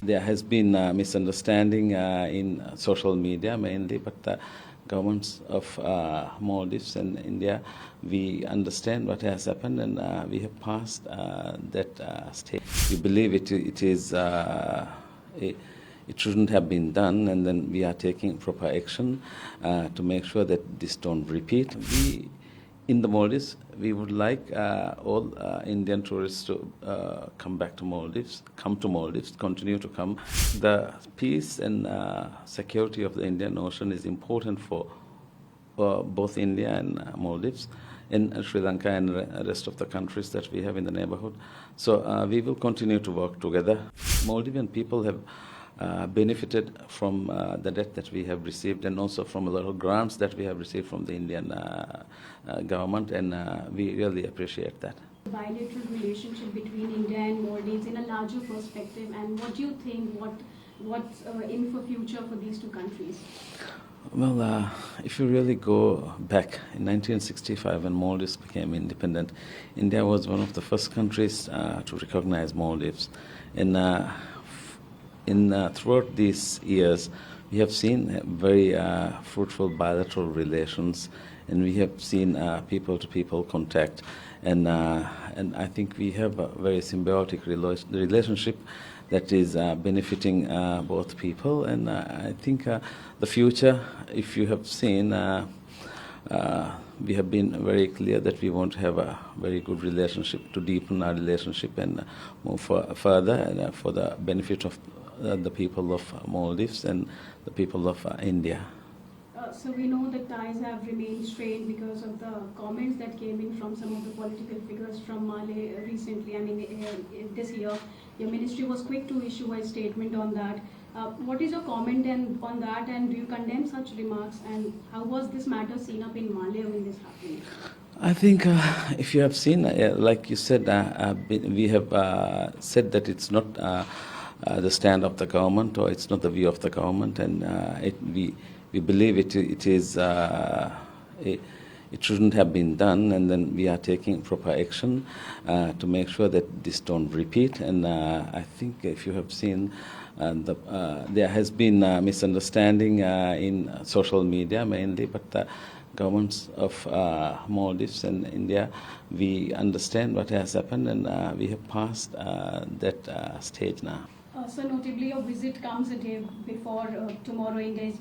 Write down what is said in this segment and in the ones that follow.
there has been misunderstanding in social media mainly, but the governments of Maldives and India, we understand what has happened, and we have passed that stage. We believe it shouldn't have been done, and then we are taking proper action to make sure that this don't repeat. In the Maldives, we would like all Indian tourists to come to Maldives, continue to come. The peace and security of the Indian Ocean is important for both India and Maldives, in Sri Lanka and the rest of the countries that we have in the neighborhood. So we will continue to work together. Maldivian people have benefited from the debt that we have received, and also from a lot of grants that we have received from the Indian government, and we really appreciate that. The bilateral relationship between India and Maldives in a larger perspective, and what do you think, what's in for future for these two countries? Well, if you really go back in 1965 when Maldives became independent, India was one of the first countries to recognize Maldives. And throughout these years, we have seen very fruitful bilateral relations, and we have seen people-to-people contact, and I think we have a very symbiotic relationship that is benefiting both people. And I think the future, if you have seen, we have been very clear that we want to have a very good relationship, to deepen our relationship and move further, and for the benefit of the people of Maldives and the people of India. So we know that ties have remained strained because of the comments that came in from some of the political figures from Mali recently. I mean, this year, your ministry was quick to issue a statement on that. What is your comment on that, and do you condemn such remarks, and how was this matter seen up in Mali when this happened? I think if you have seen, like you said, we have said that it's not the stand of the government, or it's not the view of the government, and we believe it shouldn't have been done, and then we are taking proper action to make sure that this don't repeat. And I think if you have seen, there has been misunderstanding in social media mainly, but the governments of Maldives and India, we understand what has happened, and we have passed that stage now. So notably, your visit comes a day before tomorrow. India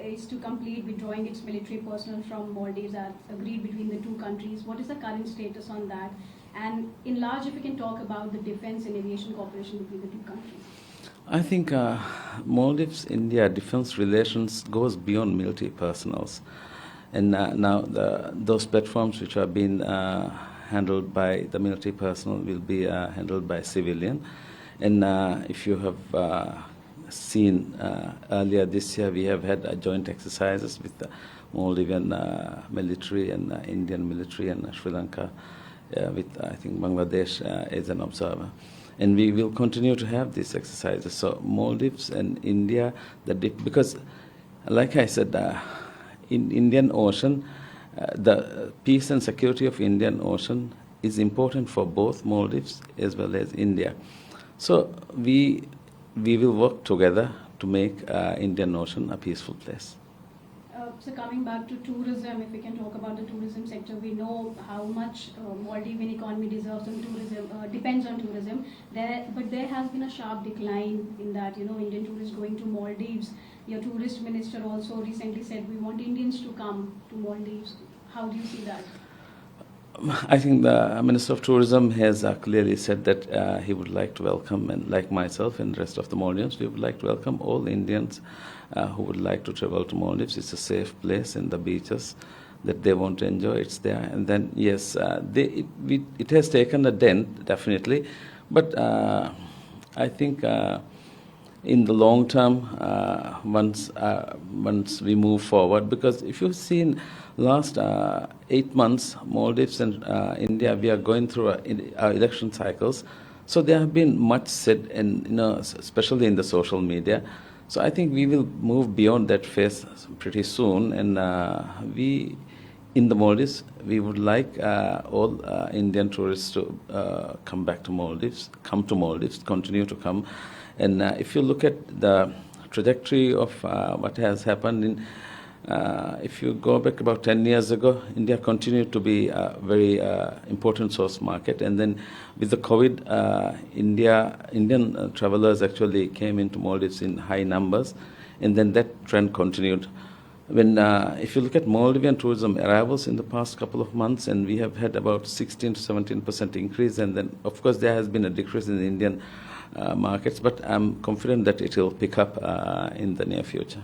is to complete withdrawing its military personnel from Maldives as agreed between the two countries. What is the current status on that? And in large, if we can talk about the defense and aviation cooperation between the two countries. I think Maldives-India defense relations goes beyond military personnel. And now those platforms which are being handled by the military personnel will be handled by civilian. And if you have seen earlier this year, we have had joint exercises with the Maldivian military and Indian military, and Sri Lanka with, I think, Bangladesh as an observer. And we will continue to have these exercises. So Maldives and India, because like I said, in Indian Ocean, the peace and security of Indian Ocean is important for both Maldives as well as India. So we will work together to make Indian Ocean a peaceful place. So coming back to tourism, if we can talk about the tourism sector, we know how much Maldivian economy deserves on tourism, depends on tourism. But there has been a sharp decline in that, Indian tourists going to Maldives. Your tourist minister also recently said we want Indians to come to Maldives. How do you see that? I think the Minister of Tourism has clearly said that he would like to welcome, and like myself and the rest of the Maldivians, we would like to welcome all Indians who would like to travel to Maldives. It's a safe place, and the beaches that they want to enjoy, it's there. And then, yes, it has taken a dent, definitely, but I think in the long term, once we move forward, because if you've seen last 8 months, Maldives and India, we are going through our election cycles. So there have been much said, and especially in the social media. So I think we will move beyond that phase pretty soon. And in the Maldives, we would like all Indian tourists to come to Maldives, continue to come, And if you look at the trajectory of what has happened if you go back about 10 years ago, India continued to be a very important source market. And then with the COVID, Indian travelers actually came into Maldives in high numbers. And then that trend continued. If you look at Maldivian tourism arrivals in the past couple of months, and we have had about 16 to 17% increase. And then, of course, there has been a decrease in the Indian markets, but I'm confident that it will pick up in the near future.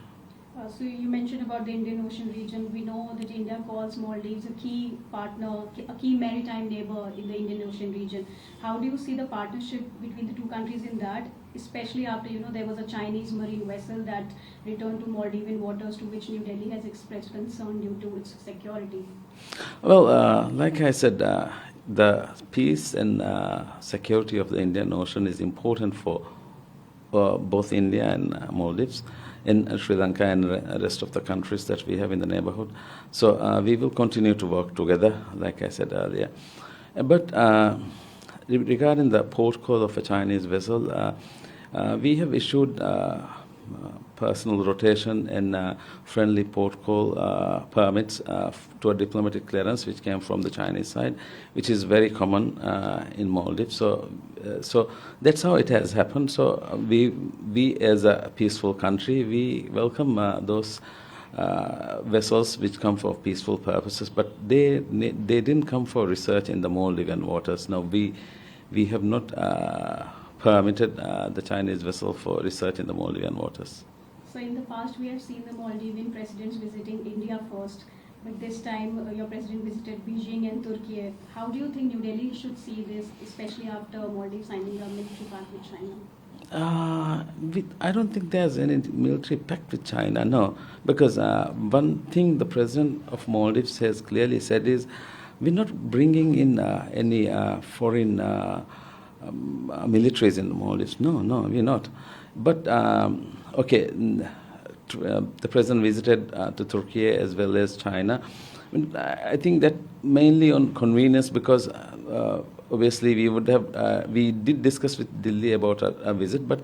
So you mentioned about the Indian Ocean region. We know that India calls Maldives a key partner, a key maritime neighbor in the Indian Ocean region. How do you see the partnership between the two countries in that, especially after there was a Chinese marine vessel that returned to Maldivian waters, to which New Delhi has expressed concern due to its security? Well, like I said, the peace and security of the Indian Ocean is important for both India and Maldives, in Sri Lanka and the rest of the countries that we have in the neighborhood. So we will continue to work together, like I said earlier. But regarding the port call of a Chinese vessel, we have issued personal rotation and friendly port call permits to a diplomatic clearance which came from the Chinese side, which is very common in Maldives. So that's how it has happened. So we as a peaceful country, we welcome those vessels which come for peaceful purposes, but they didn't come for research in the Maldivian waters. Now we have not permitted the Chinese vessel for research in the Maldivian waters. So in the past, we have seen the Maldivian presidents visiting India first, but this time your president visited Beijing and Turkey. How do you think New Delhi should see this, especially after Maldives signing a military pact with China? I don't think there's any military pact with China, no, because one thing the president of Maldives has clearly said is we're not bringing in any foreign militaries in the Maldives. No, we're not. But okay, the president visited to Turkey as well as China. I think that mainly on convenience, because obviously we did discuss with Delhi about a visit, but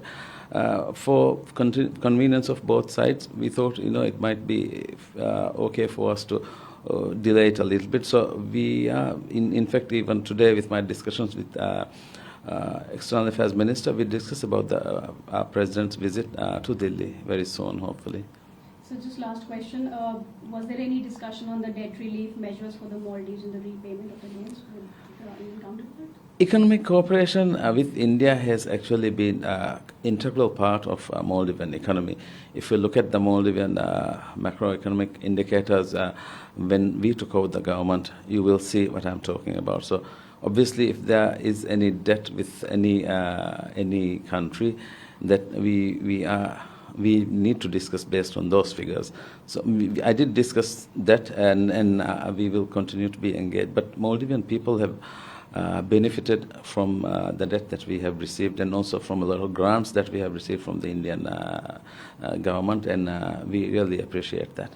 for convenience of both sides, we thought it might be okay for us to delay it a little bit. So we are, in fact, even today with my discussions with External Affairs Minister, we discussed about our President's visit to Delhi very soon, hopefully. So just last question, was there any discussion on the debt relief measures for the Maldives in the repayment of the loans with the Indian counterpart? Economic cooperation with India has actually been an integral part of Maldivian economy. If you look at the Maldivian macroeconomic indicators, when we took over the government, you will see what I'm talking about. So obviously, if there is any debt with any country, that we need to discuss based on those figures. So I did discuss that, and we will continue to be engaged. But Maldivian people have benefited from the debt that we have received, and also from a lot of grants that we have received from the Indian government, and we really appreciate that.